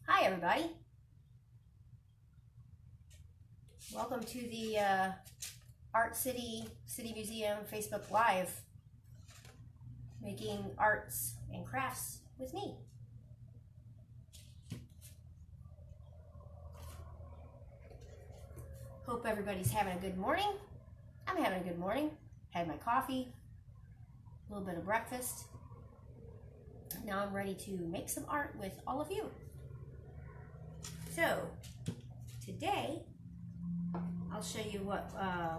Hi everybody. Welcome to the Art City Museum Facebook Live, making arts and crafts with me. Hope everybody's having a good morning. I'm having a good morning. Had my coffee, a little bit of breakfast. Now I'm ready to make some art with all of you. So today I'll show you what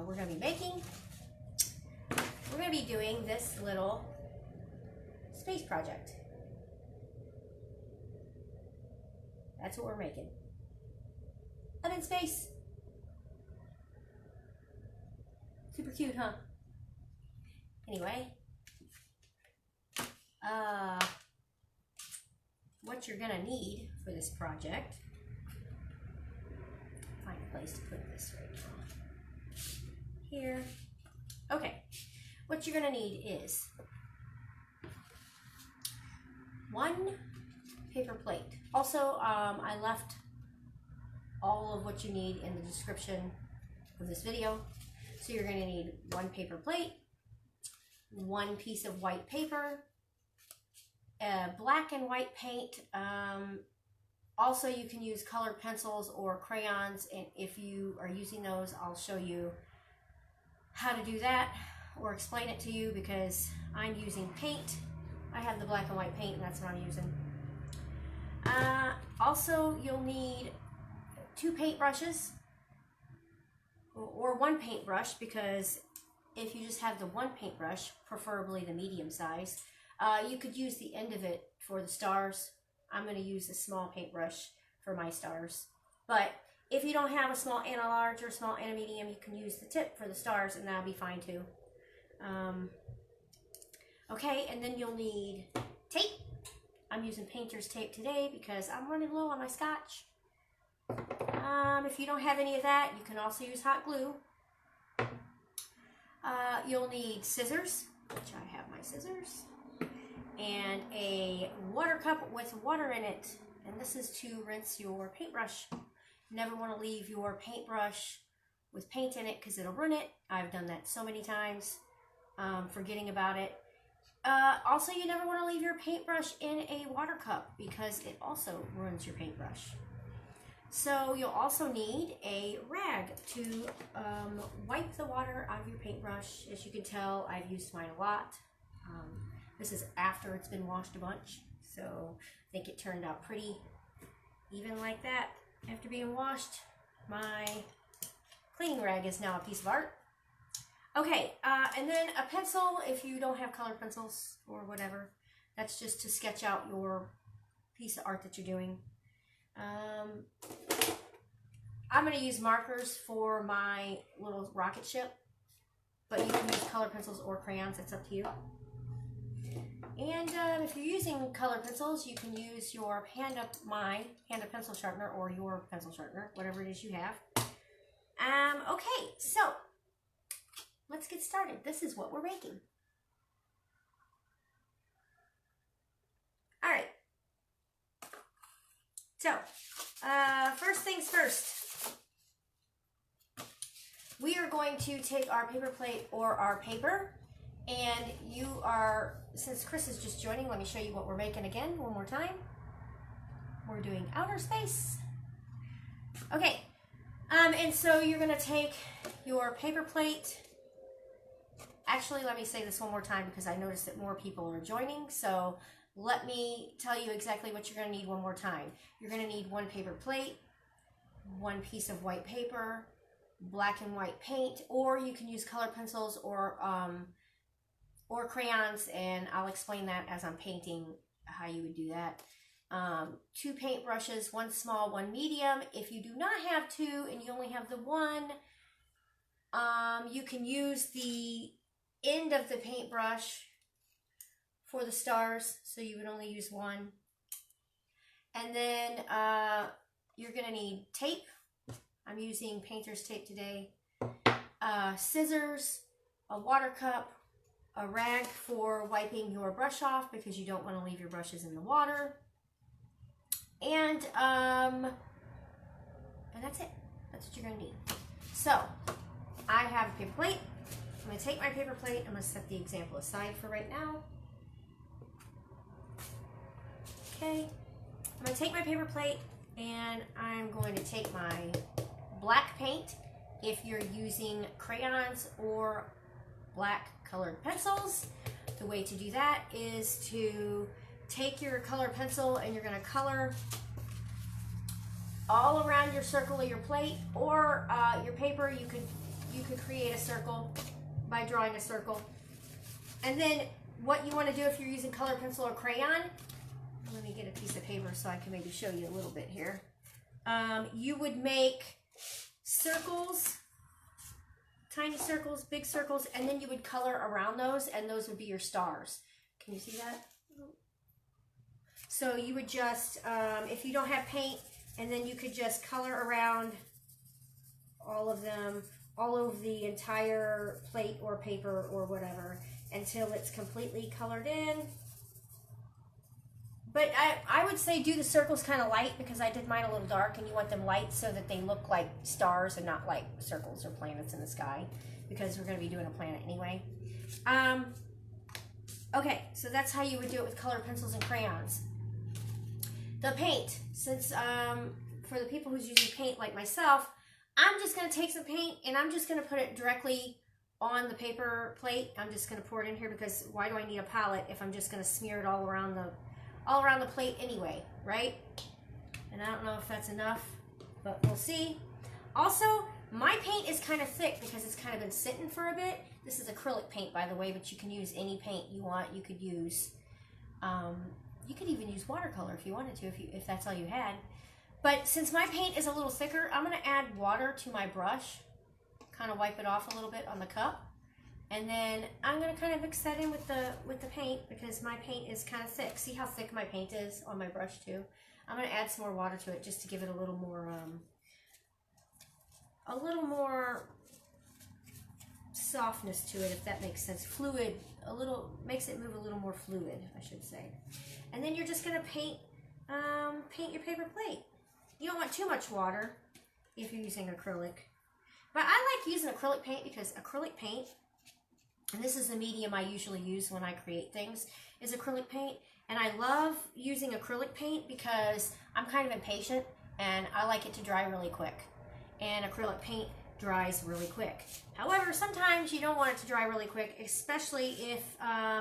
we're going to be making. We're going to be doing this little space project. That's what we're making. I'm in space. Super cute, huh? Anyway, what you're going to need for this project, find a place to put this right now. Here. Okay, what you're going to need is one paper plate. Also, I left all of what you need in the description of this video. So you're going to need one paper plate, one piece of white paper, black and white paint. Also, you can use colored pencils or crayons, and if you are using those, I'll show you how to do that or explain it to you because I'm using paint. I have the black and white paint, and that's what I'm using. Also, you'll need two paintbrushes or one paintbrush, because if you just have the one paintbrush, preferably the medium size, you could use the end of it for the stars. I'm going to use a small paintbrush for my stars. But if you don't have a small and a large or a small and a medium, you can use the tip for the stars, and that'll be fine too. Okay, and then you'll need tape. I'm using painter's tape today because I'm running low on my scotch. If you don't have any of that, you can also use hot glue. You'll need scissors, which I have my scissors, and a water cup with water in it. And this is to rinse your paintbrush. You never want to leave your paintbrush with paint in it because it'll ruin it. I've done that so many times, forgetting about it. Also, you never want to leave your paintbrush in a water cup because it also ruins your paintbrush. So you'll also need a rag to wipe the water out of your paintbrush. As you can tell, I've used mine a lot. This is after it's been washed a bunch, so I think it turned out pretty even like that after being washed. My cleaning rag is now a piece of art. Okay, and then a pencil if you don't have colored pencils or whatever. That's just to sketch out your piece of art that you're doing. I'm going to use markers for my little rocket ship, but you can use colored pencils or crayons. It's up to you. And if you're using colored pencils, you can use your my Panda pencil sharpener or your pencil sharpener, whatever it is you have. Okay, so let's get started. This is what we're making. All right. So, first things first. We are going to take our paper plate or our paper, and since Chris is just joining, let me show you what we're making again, one more time. We're doing outer space. Okay, and so you're going to take your paper plate. Actually, let me say this one more time because I noticed that more people are joining, so let me tell you exactly what you're going to need one more time. You're going to need one paper plate, one piece of white paper, black and white paint, or you can use colored pencils or crayons, and I'll explain that as I'm painting how you would do that. Two paintbrushes, one small, one medium. If you do not have two and you only have the one, you can use the end of the paintbrush for the stars, so you would only use one. And then you're going to need tape. I'm using painter's tape today. Scissors, a water cup, a rag for wiping your brush off because you don't want to leave your brushes in the water, And that's it. That's what you're gonna need. So I have a paper plate. I'm gonna take my paper plate. I'm gonna set the example aside for right now. Okay, I'm gonna take my paper plate and I'm going to take my black paint. If you're using crayons or black colored pencils, the way to do that is to take your colored pencil and you're gonna color all around your circle of your plate or your paper. You could create a circle by drawing a circle. And then what you want to do if you're using colored pencil or crayon, let me get a piece of paper so I can maybe show you a little bit here. You would make circles, tiny circles, big circles, and then you would color around those, and those would be your stars. Can you see that? So you would just, if you don't have paint, and then you could just color around all of them, all over the entire plate or paper or whatever, until it's completely colored in. But I would say do the circles kind of light, because I did mine a little dark, and you want them light so that they look like stars and not like circles or planets in the sky, because we're going to be doing a planet anyway. Okay, so that's how you would do it with colored pencils and crayons. The paint, since for the people who's using paint like myself, I'm just going to take some paint and I'm just going to put it directly on the paper plate. I'm just going to pour it in here, because why do I need a palette if I'm just going to smear it all around the plate anyway, right? And I don't know if that's enough, but we'll see. Also, my paint is kind of thick because it's kind of been sitting for a bit. This is acrylic paint, by the way, but you can use any paint you want. You could use, you could even use watercolor if you wanted to, if that's all you had. But since my paint is a little thicker, I'm going to add water to my brush, kind of wipe it off a little bit on the cup. And then I'm going to kind of mix that in with the paint, because my paint is kind of thick. See how thick my paint is on my brush too? I'm going to add some more water to it just to give it a little more softness to it, if that makes sense. Fluid, makes it move a little more fluid, I should say. And then you're just going to paint your paper plate. You don't want too much water if you're using acrylic. But I like using acrylic paint, because acrylic paint, and this is the medium I usually use when I create things, is acrylic paint. And I love using acrylic paint because I'm kind of impatient and I like it to dry really quick. And acrylic paint dries really quick. However, sometimes you don't want it to dry really quick, especially if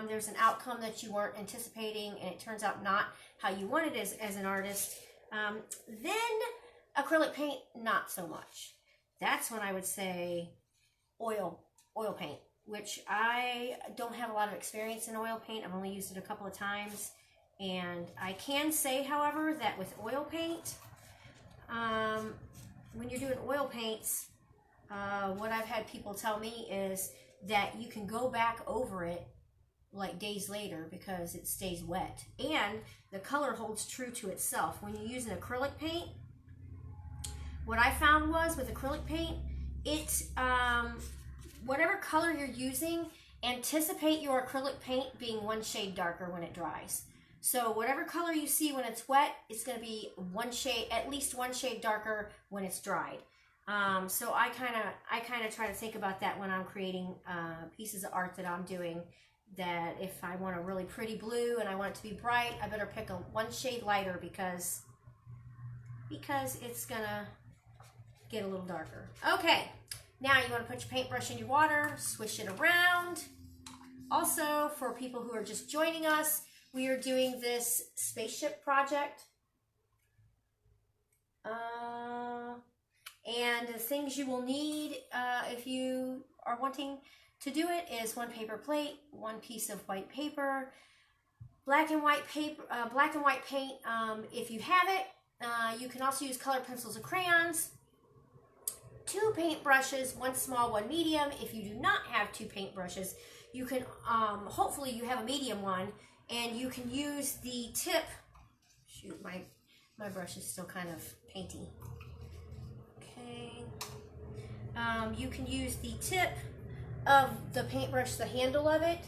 there's an outcome that you weren't anticipating and it turns out not how you wanted it as an artist. Then acrylic paint, not so much. That's when I would say oil paint, which I don't have a lot of experience in oil paint. I've only used it a couple of times. And I can say, however, that with oil paint, when you're doing oil paints, what I've had people tell me is that you can go back over it like days later because it stays wet. And the color holds true to itself. When you use an acrylic paint, what I found was with acrylic paint, it, whatever color you're using, anticipate your acrylic paint being one shade darker when it dries. So whatever color you see when it's wet, it's going to be at least one shade darker when it's dried. So I kind of try to think about that when I'm creating pieces of art that I'm doing, that if I want a really pretty blue and I want it to be bright, I better pick one shade lighter because it's going to get a little darker. Okay, now you want to put your paintbrush in your water, swish it around. Also, for people who are just joining us, we are doing this spaceship project. And the things you will need if you are wanting to do it is one paper plate, one piece of white paper, black and white paint. If you have it, you can also use colored pencils or crayons. 2 paintbrushes, one small, one medium. If you do not have 2 paintbrushes, you can, hopefully you have a medium one, and you can use the tip. Shoot, my brush is still kind of painty. Okay. You can use the tip of the paintbrush, the handle of it,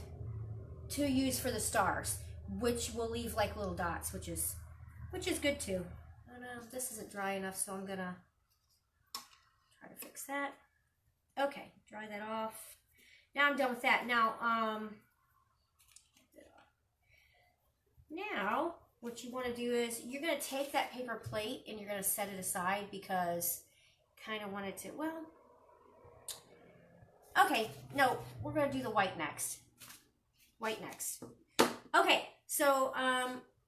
to use for the stars, which will leave like little dots, which is good too. Oh no, this isn't dry enough, so I'm gonna try to fix that. Okay, dry that off. Now I'm done with that. Now what you want to do is you're going to take that paper plate and you're going to set it aside because kind of want it to, well, okay, no, we're going to do the white next. White next. Okay, so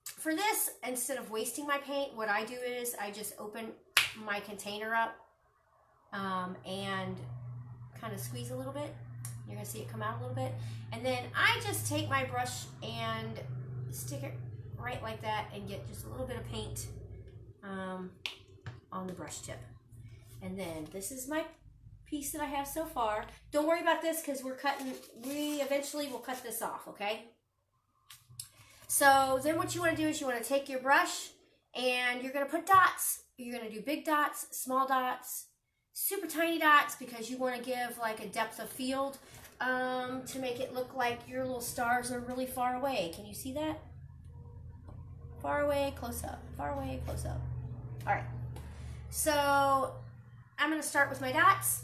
for this, instead of wasting my paint, what I do is I just open my container up and kind of squeeze a little bit. You're going to see it come out a little bit. And then I just take my brush and stick it right like that and get just a little bit of paint on the brush tip. And then this is my piece that I have so far. Don't worry about this because we eventually will cut this off, okay? So then what you want to do is you want to take your brush and you're going to put dots. You're going to do big dots, small dots, super tiny dots because you want to give like a depth of field to make it look like your little stars are really far away. Can you see that? Far away, close up. Far away, close up. All right. So I'm going to start with my dots.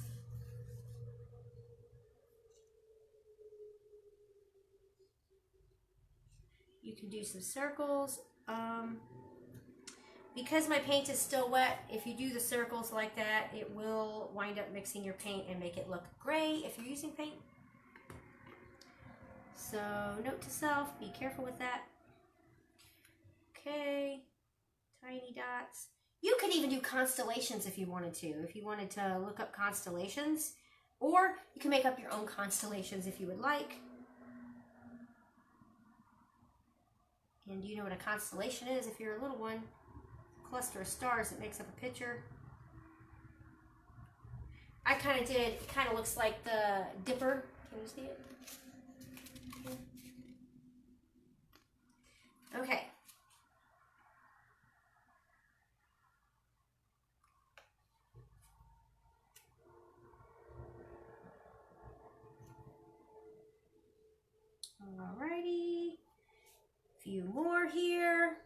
You can do some circles. Because my paint is still wet, if you do the circles like that, it will wind up mixing your paint and make it look gray if you're using paint. So note to self, be careful with that. Okay, tiny dots. You could even do constellations if you wanted to. If you wanted to look up constellations, or you can make up your own constellations if you would like. And do you know what a constellation is if you're a little one? A cluster of stars that makes up a picture. I kind of did, it kind of looks like the Dipper. Can you see it? Okay. Alrighty. A few more here.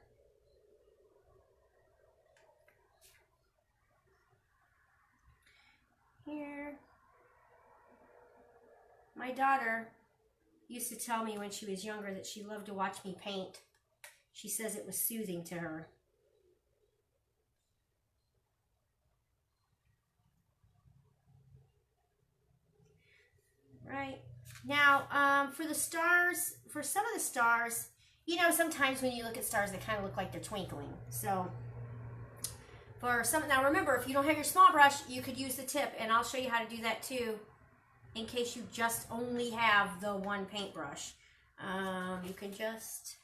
Here. My daughter used to tell me when she was younger that she loved to watch me paint. She says it was soothing to her. Right. Now, for the stars, for some of the stars, you know, sometimes when you look at stars, they kind of look like they're twinkling. So, for some, now remember, if you don't have your small brush, you could use the tip, and I'll show you how to do that too, in case you just only have the one paintbrush. You can just,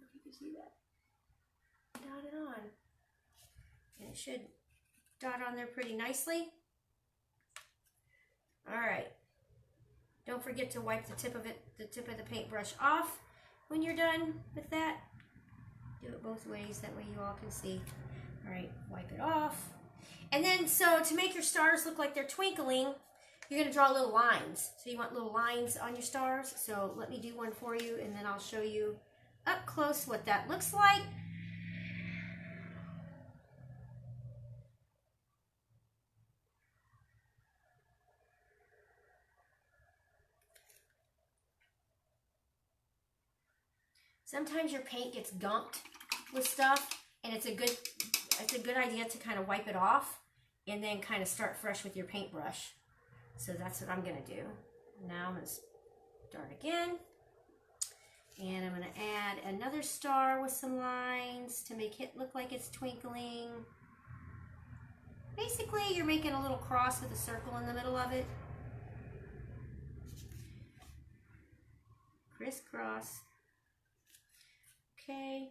if you can see that, dot it on. And it should dot on there pretty nicely. All right. Don't forget to wipe the tip of the paintbrush off when you're done with that. Do it both ways, that way you all can see. All right, wipe it off. And then, so to make your stars look like they're twinkling, you're gonna draw little lines. So you want little lines on your stars. So let me do one for you, and then I'll show you up close what that looks like. Sometimes your paint gets gunked with stuff, and it's a good idea to kind of wipe it off and then kind of start fresh with your paintbrush. So that's what I'm gonna do. Now I'm gonna start again, and I'm gonna add another star with some lines to make it look like it's twinkling. Basically, you're making a little cross with a circle in the middle of it. Crisscross. Okay.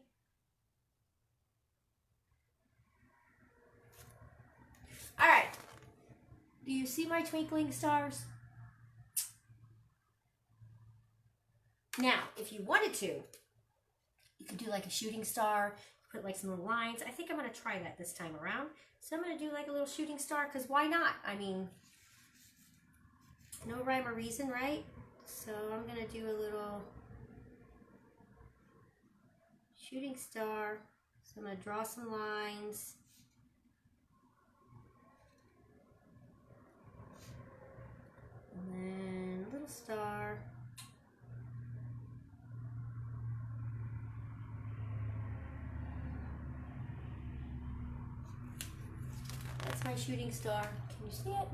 All right. Do you see my twinkling stars? Now, if you wanted to, you could do like a shooting star, put like some little lines. I think I'm going to try that this time around. So I'm going to do like a little shooting star, because why not? I mean, no rhyme or reason, right? So I'm going to do a little shooting star, So I'm going to draw some lines. And then a little star. That's my shooting star. Can you see it?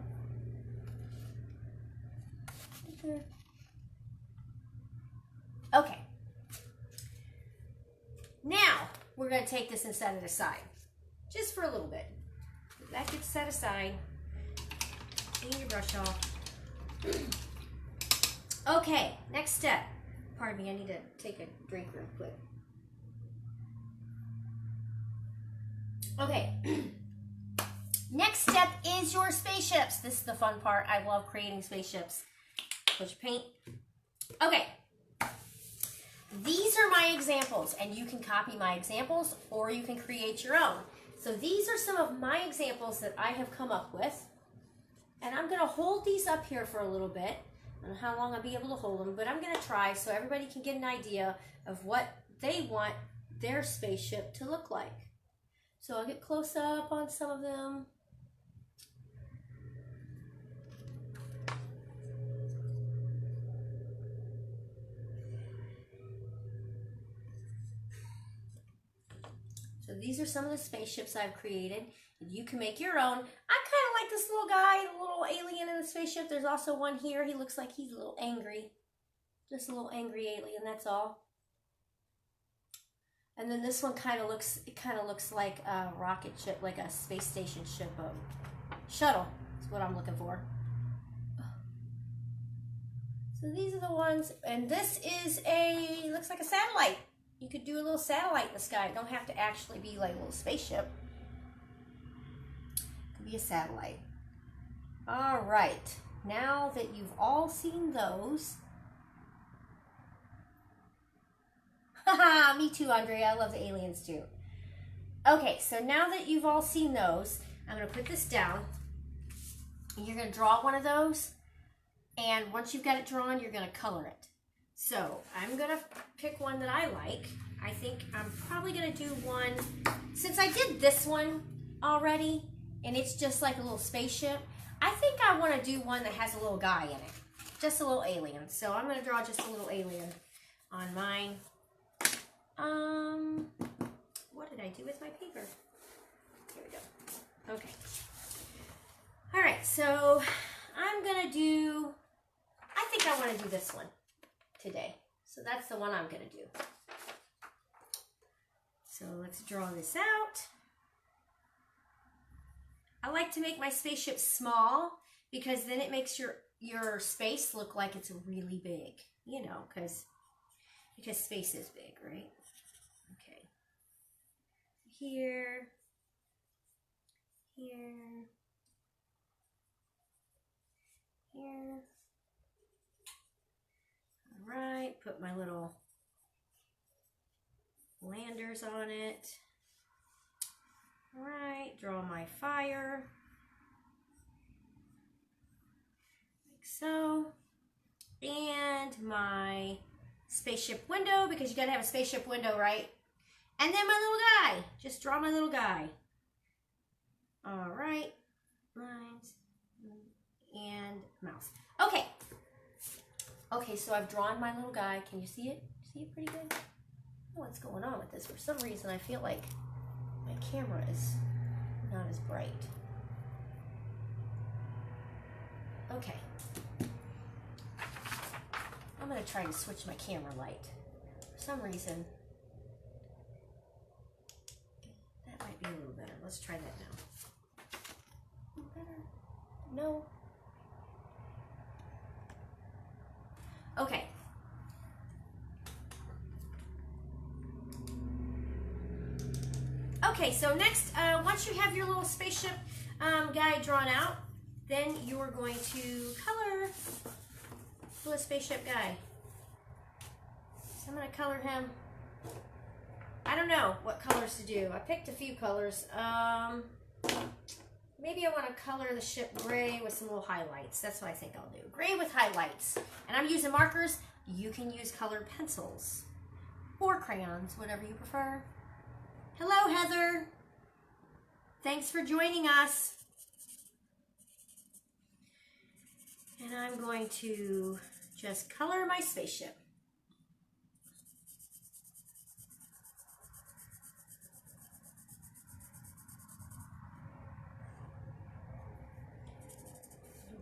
Right there. Okay. Now, we're going to take this and set it aside. Just for a little bit. That gets set aside. Clean your brush off. Okay, next step. Pardon me, I need to take a drink real quick. Okay. Next step is your spaceships. This is the fun part. I love creating spaceships. Put your paint. Okay. These are my examples, and you can copy my examples or you can create your own. So these are some of my examples that I have come up with. And I'm going to hold these up here for a little bit. I don't know how long I'll be able to hold them, but I'm going to try so everybody can get an idea of what they want their spaceship to look like. So I'll get close up on some of them. So these are some of the spaceships I've created. You can make your own. I kind of like this little guy, the little alien in the spaceship. There's also one here. He looks like he's a little angry. Just a little angry alien, that's all. And then this one kind of looks like a rocket ship, like a space station ship. Shuttle is what I'm looking for. So these are the ones, and this is looks like a satellite. You could do a little satellite in the sky. It don't have to actually be like a little spaceship. It could be a satellite. All right. Now that you've all seen those. Haha, me too, Andrea. I love the aliens too. Okay, so now that you've all seen those, I'm going to put this down. And you're going to draw one of those. And once you've got it drawn, you're going to color it. So I'm going to pick one that I like. I think I'm probably going to do one, since I did this one already, and it's just like a little spaceship, I think I want to do one that has a little guy in it. Just a little alien. So I'm going to draw just a little alien on mine. What did I do with my paper? Here we go. Okay. All right, so I'm going to do, I think I want to do this one today. So that's the one I'm going to do. So let's draw this out. I like to make my spaceship small because then it makes your space look like it's really big, you know, because space is big, right? Okay. Here, here, here. All right, put my little landers on it. All right, draw my fire, like so, and my spaceship window, because you gotta have a spaceship window, right? And then my little guy, just draw my little guy. All right, lines and mouse. Okay. Okay, so I've drawn my little guy. Can you see it? See it pretty good? I don't know what's going on with this. For some reason, I feel like my camera is not as bright. Okay. I'm going to try to switch my camera light. For some reason, that might be a little better. Let's try that now. Better? No. Okay. Okay, so next, once you have your little spaceship guy drawn out, then you are going to color the little spaceship guy. So I'm going to color him. I don't know what colors to do. I picked a few colors. Maybe I want to color the ship gray with some little highlights. That's what I think I'll do. Gray with highlights. And I'm using markers. You can use colored pencils or crayons, whatever you prefer. Hello, Heather. Thanks for joining us. And I'm going to just color my spaceship.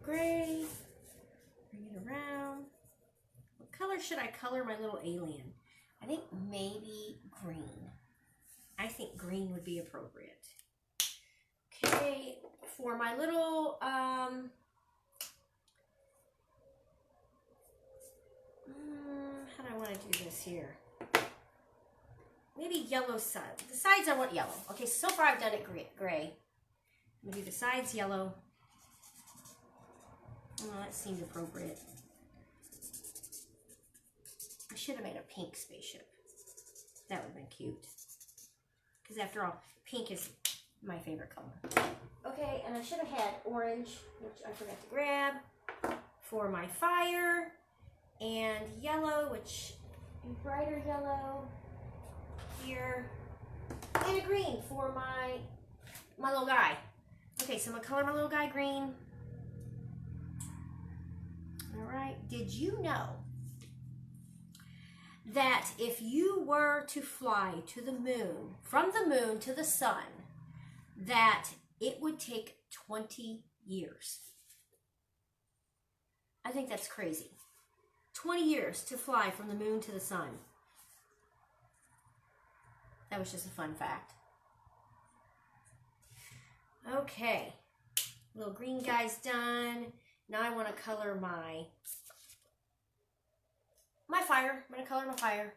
Gray, bring it around. What color should I color my little alien? I think maybe green. I think green would be appropriate. Okay, for my little, how do I want to do this here? Maybe yellow side. The sides I want yellow. Okay, so far I've done it gray. I'm going to do the sides yellow. Oh, that seemed appropriate. I should have made a pink spaceship. That would have been cute. Because after all, pink is my favorite color. Okay, and I should have had orange, which I forgot to grab, for my fire. And yellow, which is brighter yellow here. And a green for my little guy. Okay, so I'm going to color my little guy green. All right, did you know that if you were to fly to the moon, from the moon to the sun, that it would take 20 years? I think that's crazy. 20 years to fly from the moon to the sun. That was just a fun fact. Okay, little green guy's done. Now I want to color my fire. I'm going to color my fire.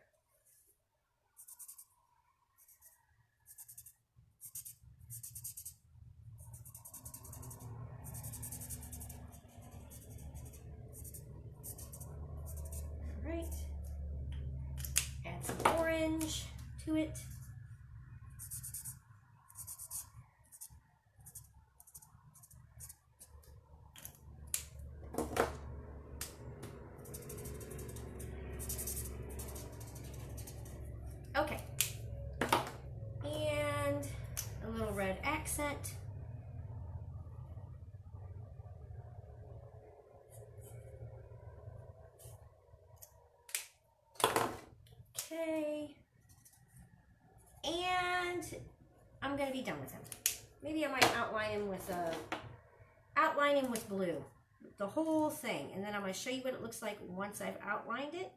All right. Add some orange to it. Okay, and a little red accent. Okay, and I'm gonna be done with him. Maybe I might outline him with blue, the whole thing, and then I'm gonna show you what it looks like once I've outlined it.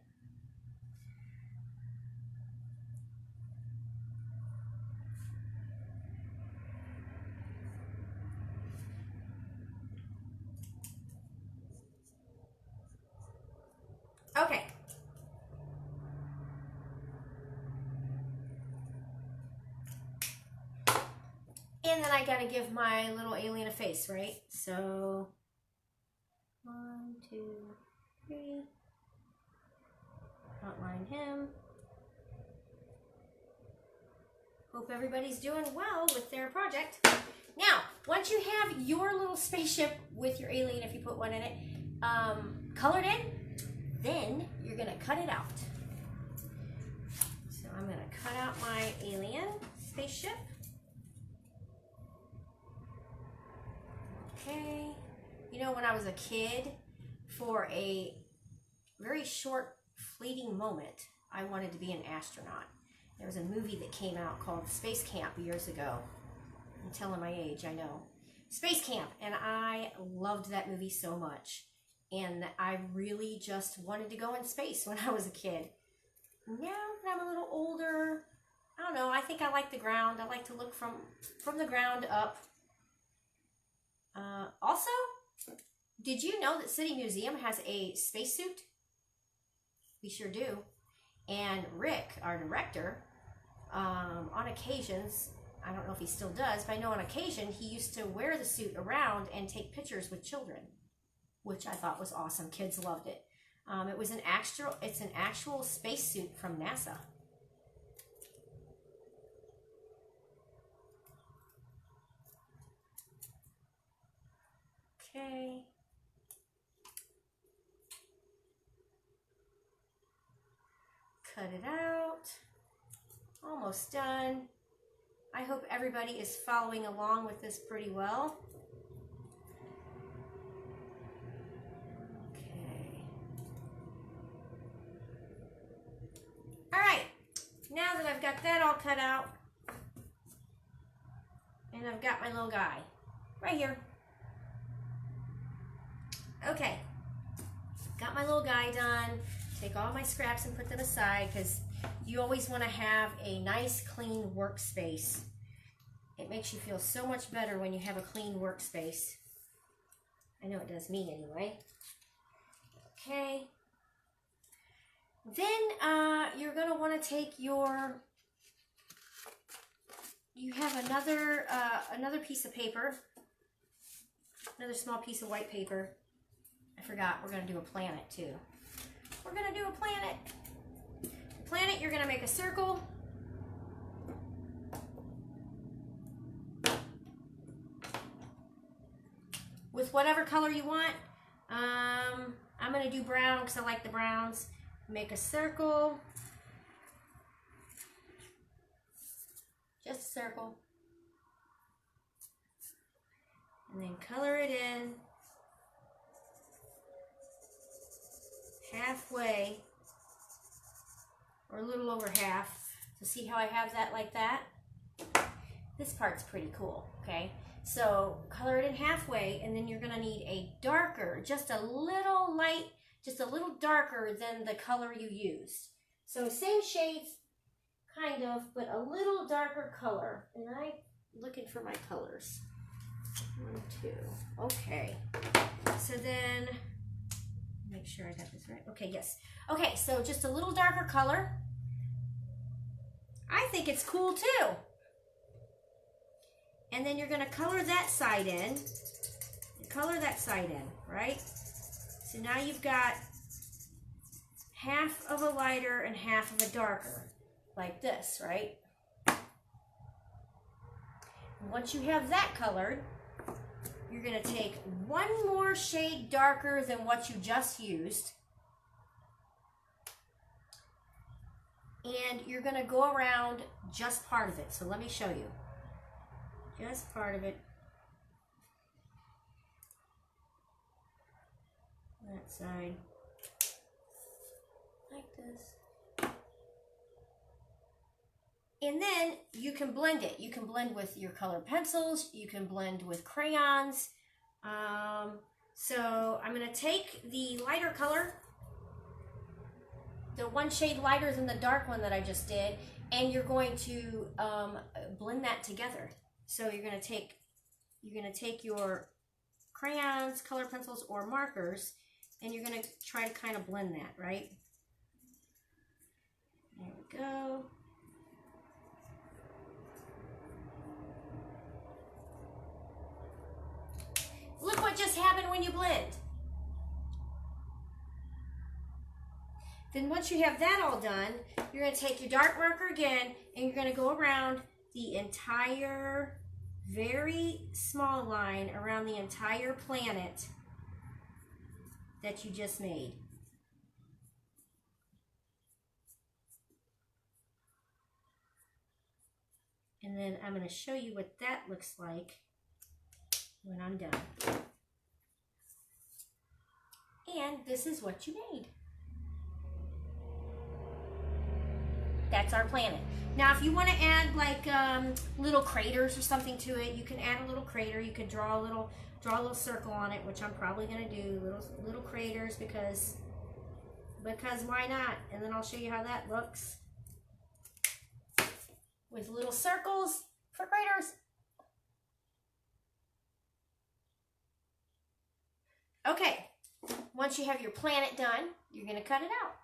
Okay. And then I gotta give my little alien a face, right? So, 1, 2, 3. Outline him. Hope everybody's doing well with their project. Now, once you have your little spaceship with your alien, if you put one in it, colored in, then you're gonna cut it out. So I'm gonna cut out my alien spaceship. Okay. You know, when I was a kid, for a very short, fleeting moment, I wanted to be an astronaut. There was a movie that came out called Space Camp years ago. I'm telling my age, I know. Space Camp, and I loved that movie so much. And I really just wanted to go in space when I was a kid. Now that I'm a little older, I don't know, I think I like the ground. I like to look from the ground up. Also, did you know that City Museum has a spacesuit? We sure do. And Rick, our director, on occasions, I don't know if he still does, but I know on occasion he used to wear the suit around and take pictures with children, which I thought was awesome. Kids loved it. It's an actual spacesuit from NASA. Okay. Cut it out. Almost done. I hope everybody is following along with this pretty well. Okay. All right, now that I've got that all cut out, and I've got my little guy right here. Okay, got my little guy done. Take all my scraps and put them aside because you always want to have a nice clean workspace. It makes you feel so much better when you have a clean workspace. I know it does me anyway. Okay. Then you're going to want to take your, you have another piece of paper, another small piece of white paper. I forgot, we're going to do a planet too. We're going to do a planet. Planet, you're going to make a circle. With whatever color you want. I'm going to do brown because I like the browns. Make a circle. Just a circle. And then color it in. Halfway, or a little over half. So see how I have that like that? This part's pretty cool, okay? So color it in halfway, and then you're gonna need a darker, just a little light, just a little darker than the color you used. So same shades, kind of, but a little darker color. And I'm looking for my colors. 1, 2, okay. So then, make sure I got this right. Okay, yes. Okay, so just a little darker color. I think it's cool too. And then you're going to color that side in. Color that side in, right? So now you've got half of a lighter and half of a darker, like this, right? Once you have that colored, you're going to take one more shade darker than what you just used. And you're going to go around just part of it. So let me show you. Just part of it. That side. Like this. And then you can blend it. You can blend with your colored pencils. You can blend with crayons. So I'm going to take the lighter color, the one shade lighter than the dark one that I just did, and you're going to blend that together. So you're going to take your crayons, color pencils, or markers, and you're going to try to kind of blend that, right? There we go. Look what just happened when you blend. Then once you have that all done, you're going to take your dark marker again, and you're going to go around the entire, very small line around the entire planet that you just made. And then I'm going to show you what that looks like when I'm done. And this is what you made. That's our planet. Now, if you want to add like little craters or something to it, you can add a little crater. You could draw a little circle on it, which I'm probably going to do. Little craters because why not? And then I'll show you how that looks with little circles for craters. Okay, once you have your planet done, you're going to cut it out.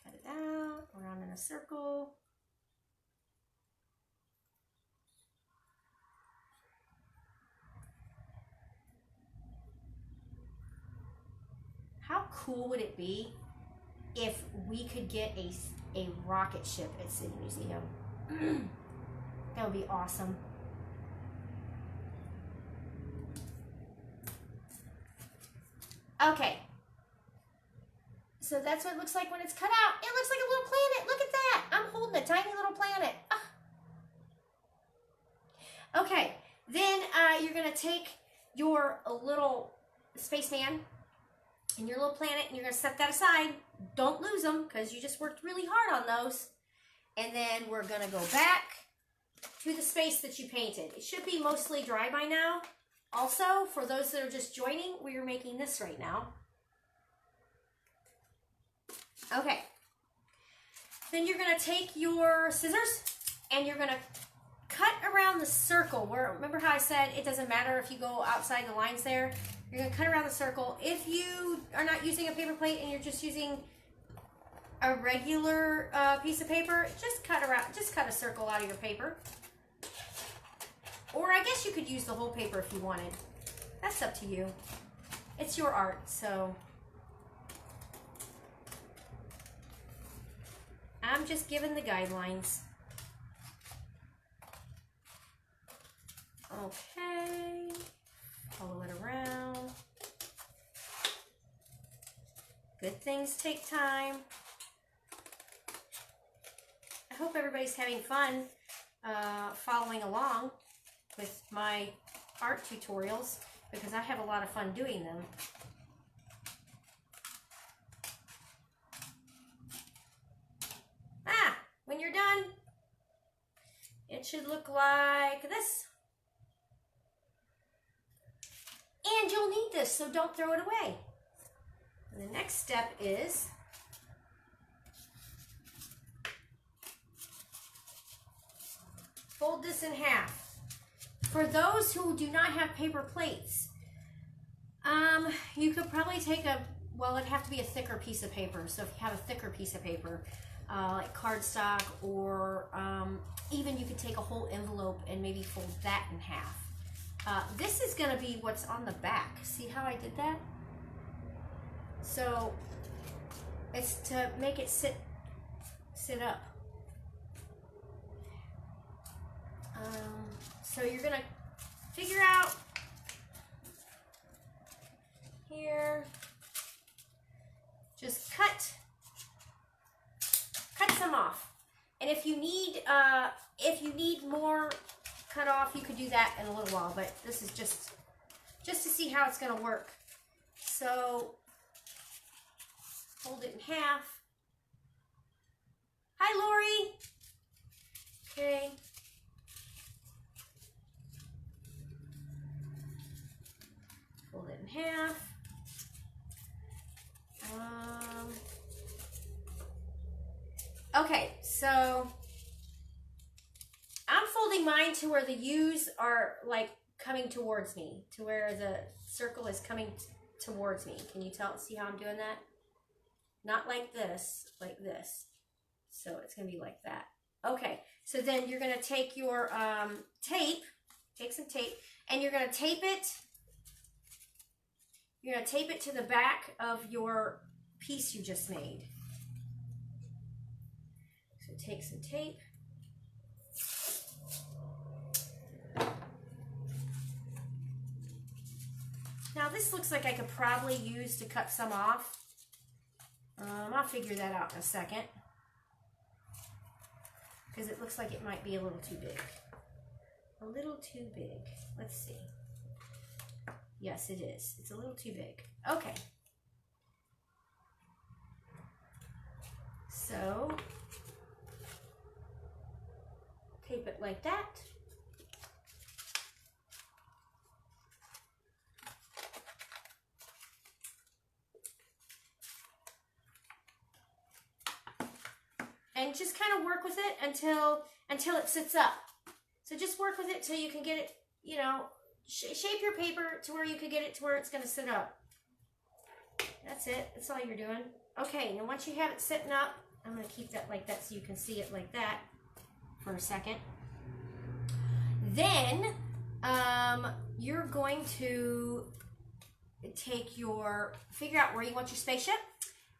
Cut it out, around in a circle. How cool would it be if we could get a rocket ship at City Museum? That would be awesome. Okay, So that's what it looks like when it's cut out. It looks like a little planet. Look at that. I'm holding a tiny little planet. Ah. Okay, then you're going to take your little spaceman and your little planet, and you're going to set that aside. Don't lose them, because you just worked really hard on those. And then we're going to go back to the space that you painted. It should be mostly dry by now. Also, for those that are just joining, we are making this right now. Okay. Then you're going to take your scissors and you're going to cut around the circle. Where, remember how I said it doesn't matter if you go outside the lines there? You're going to cut around the circle. If you are not using a paper plate and you're just using a regular piece of paper, just cut a circle out of your paper. Or I guess you could use the whole paper if you wanted. That's up to you. It's your art, so I'm just giving the guidelines. Okay, follow it around. Good things take time. I hope everybody's having fun following along with my art tutorials, because I have a lot of fun doing them. When you're done, it should look like this. And you'll need this, so don't throw it away. And the next step is fold this in half. For those who do not have paper plates, you could probably take well, it'd have to be a thicker piece of paper. So if you have a thicker piece of paper, like cardstock, or even you could take a whole envelope and maybe fold that in half. This is going to be what's on the back. See how I did that? So it's to make it sit up. So you're going to figure out here, just cut some off. And if you need more cut off, you could do that in a little while, but this is just to see how it's going to work. So fold it in half. Hi, Lori. Okay. Fold it in half. Okay, so I'm folding mine to where the U's are like coming towards me, to where the circle is coming towards me. Can you see how I'm doing that? Not like this, like this. So it's going to be like that. Okay, so then you're going to take your tape, take some tape, and you're going to tape it. You're going to tape it to the back of your piece you just made. So take some tape. Now this looks like I could probably use to cut some off. I'll figure that out in a second, because it looks like it might be a little too big. A little too big. Let's see. Yes, it is. It's a little too big. Okay. So, tape it like that. And just kind of work with it until it sits up. So just work with it till you can get it, you know, shape your paper to where you can get it to where it's going to sit up. That's it. That's all you're doing. Okay, now once you have it sitting up, I'm going to keep that like that so you can see it like that for a second. Then you're going to figure out where you want your spaceship,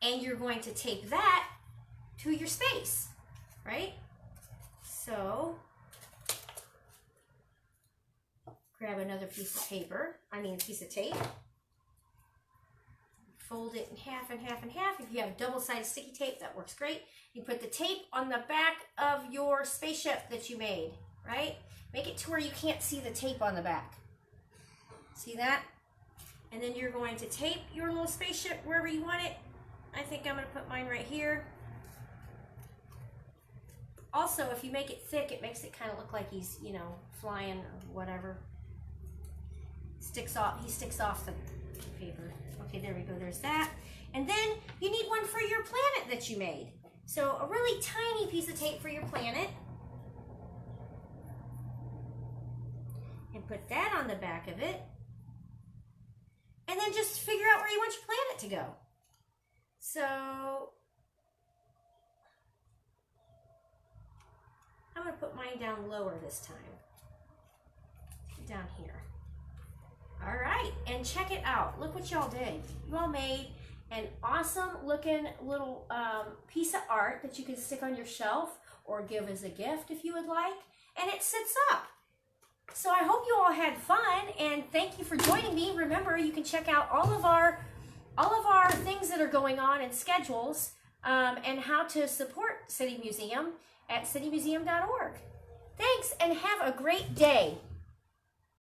and you're going to tape that to your space, right? So grab another piece of paper, a piece of tape, fold it in half and half and half. If you have double-sided sticky tape, that works great. You put the tape on the back of your spaceship that you made, right? Make it to where you can't see the tape on the back. See that? And then you're going to tape your little spaceship wherever you want it. I think I'm going to put mine right here. Also, if you make it thick, it makes it kind of look like he's, you know, flying or whatever. Sticks off. He sticks off the paper. Okay, there we go. There's that. And then you need one for your planet that you made. So a really tiny piece of tape for your planet. And put that on the back of it. And then just figure out where you want your planet to go. So I'm going to put mine down lower this time. Down here. All right, and check it out. Look what y'all did. You all made an awesome looking little piece of art that you can stick on your shelf or give as a gift if you would like. And it sits up. So I hope you all had fun, and thank you for joining me. Remember, you can check out all of our things that are going on and schedules and how to support City Museum at citymuseum.org. Thanks, and have a great day.